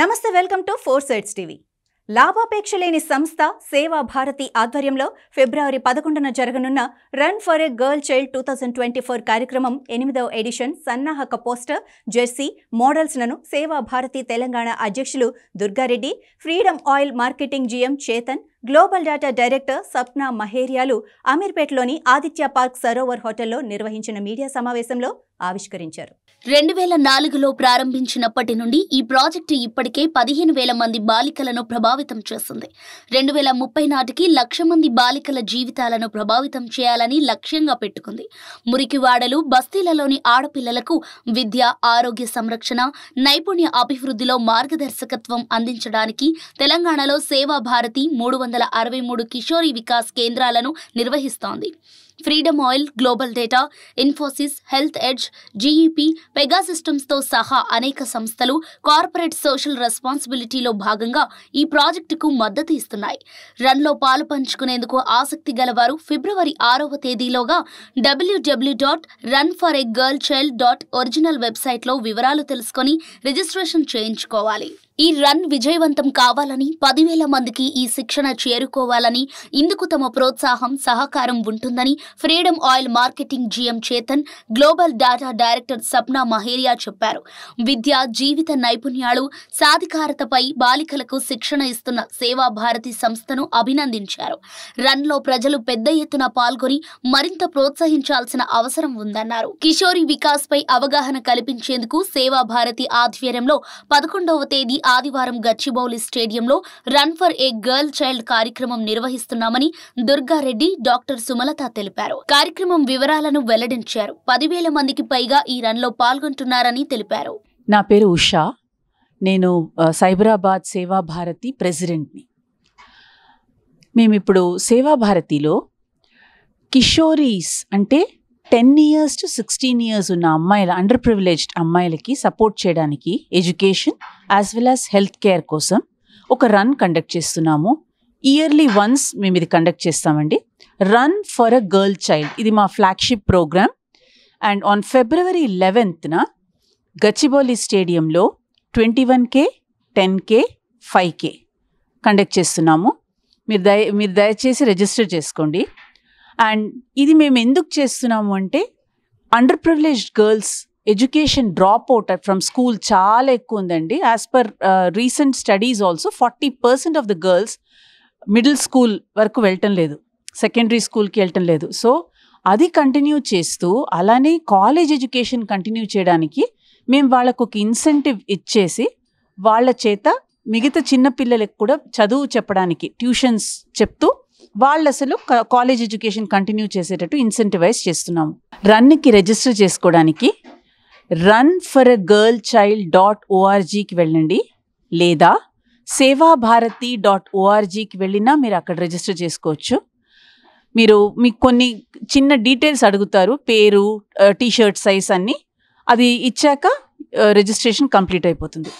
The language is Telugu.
నమస్తే, వెల్కమ్ టు 4 Sides టీవీ. లాభాపేక్ష లేని సంస్థ సేవా భారతి ఆధ్వర్యంలో ఫిబ్రవరి 11న జరగనున్న run for a girl child 2024 కార్యక్రమం 8వ ఎడిషన్ సన్నాహక పోస్టర్, జెర్సీ, మోడల్స్లను సేవా భారతి తెలంగాణ అధ్యక్షులు Durga Reddy, freedom oil marketing GM Chetan, global data director Sapna మహేరియాలు అమీర్పేటలోని ఆదిత్య పార్క్ సరోవర్ హోటల్లో నిర్వహించిన మీడియా సమావేశంలో ఆవిష్కరించారు. 2004లో ప్రారంభించినప్పటి నుండి ఈ ప్రాజెక్టు ఇప్పటికే 15,000 మంది బాలికలను ప్రభావితం చేస్తుంది. 2030 నాటికి 1,00,000 మంది బాలికల జీవితాలను ప్రభావితం చేయాలని లక్ష్యంగా పెట్టుకుంది. మురికివాడలు, బస్తీలలోని ఆడపిల్లలకు విద్య, ఆరోగ్య సంరక్షణ, నైపుణ్య అభివృద్ధిలో మార్గదర్శకత్వం అందించడానికి తెలంగాణలో సేవా భారతి 363 కిషోరీ వికాస్ కేంద్రాలను నిర్వహిస్తోంది. Freedom oil, global data, Infosys, health edge, GEP, పెగాసిస్టమ్స్తో సహా అనేక సంస్థలు కార్పొరేట్ సోషల్ రెస్పాన్సిబిలిటీలో భాగంగా ఈ ప్రాజెక్టుకు మద్దతు ఇస్తున్నాయి. రన్లో పాలు పంచుకునేందుకు ఆసక్తి గలవారు ఫిబ్రవరి 6వ తేదీలోగా www.runforagirlchild.original వెబ్సైట్లో వివరాలు తెలుసుకొని రిజిస్ట్రేషన్ చేయించుకోవాలి. ఈ రన్ విజయవంతం కావాలని, 10,000 మందికి ఈ శిక్షణ చేరుకోవాలని, ఇందుకు తమ ప్రోత్సాహం, సహకారం ఉంటుందని freedom oil marketing GM Chetan, global data director Sapna Maheria చెప్పారు. విద్య, జీవిత నైపుణ్యాలు, సాధికారతపై బాలికలకు శిక్షణ ఇస్తున్న సేవా భారతి సంస్థను అభినందించారు. రన్లో ప్రజలు పెద్ద ఎత్తున పాల్గొని మరింత ప్రోత్సహించాల్సిన అవసరం ఉందన్నారు. కిషోరీ వికాస్ పై అవగాహన కల్పించేందుకు సేవా భారతి ఆధ్వర్యంలో 11వ తేదీ ఆదివారం గచ్చిబౌలి స్టేడియంలో run for a girl child కార్యక్రమం నిర్వహిస్తున్నామని దుర్గారెడ్డి, డాక్టర్ సుమలత తెలిపారు. కార్యక్రమం వివరాలను వెల్లడించారు. 10,000 మందికి పైగా ఈ రన్లో పాల్గొంటున్నారని తెలిపారు. నా పేరు ఉషా. నేను సైబరాబాద్ సేవా భారతి ప్రెసిడెంట్ని. మేమిప్పుడు సేవా భారతిలో కిషోరీస్ అంటే 10 years to 16 years ఉన్న అమ్మాయిల, అండర్ ప్రివిలేజ్డ్ అమ్మాయిలకి సపోర్ట్ చేయడానికి education as well as health care కోసం ఒక రన్ కండక్ట్ చేస్తున్నాము. ఇయర్లీ వన్స్ మేము ఇది కండక్ట్ చేస్తామండి. Run for a girl child, ఇది మా flagship programme. And on February 11న గచ్చిబౌలి స్టేడియంలో 21K, 10K, 5K కండక్ట్ చేస్తున్నాము. మీరు దయచేసి రిజిస్టర్ చేసుకోండి. అండ్ ఇది మేము ఎందుకు చేస్తున్నాము అంటే, under privileged girls education drop out from school చాలా ఎక్కువ ఉందండి. As per recent studies also 40% of the girls middle school వరకు వెళ్ళటం లేదు, సెకండరీ స్కూల్కి వెళ్ళటం లేదు. సో అది కంటిన్యూ చేస్తూ, అలానే కాలేజ్ ఎడ్యుకేషన్ కంటిన్యూ చేయడానికి మేము వాళ్ళకు ఒక ఇన్సెంటివ్ ఇచ్చేసి వాళ్ళ చేత మిగతా చిన్నపిల్లలకు కూడా చదువు చెప్పడానికి ట్యూషన్స్ చెప్తూ వాళ్ళు అసలు కాలేజ్ ఎడ్యుకేషన్ కంటిన్యూ చేసేటట్టు ఇన్సెంటివైజ్ చేస్తున్నాము. రన్కి రిజిస్టర్ చేసుకోవడానికి runforagirlchild.orgకి వెళ్ళండి, లేదా sevabharati.orgకి వెళ్ళినా మీరు అక్కడ రిజిస్టర్ చేసుకోవచ్చు. మీకు కొన్ని చిన్న డీటెయిల్స్ అడుగుతారు, పేరు, టీషర్ట్ సైజ్ అన్నీ. అది ఇచ్చాక రిజిస్ట్రేషన్ కంప్లీట్ అయిపోతుంది.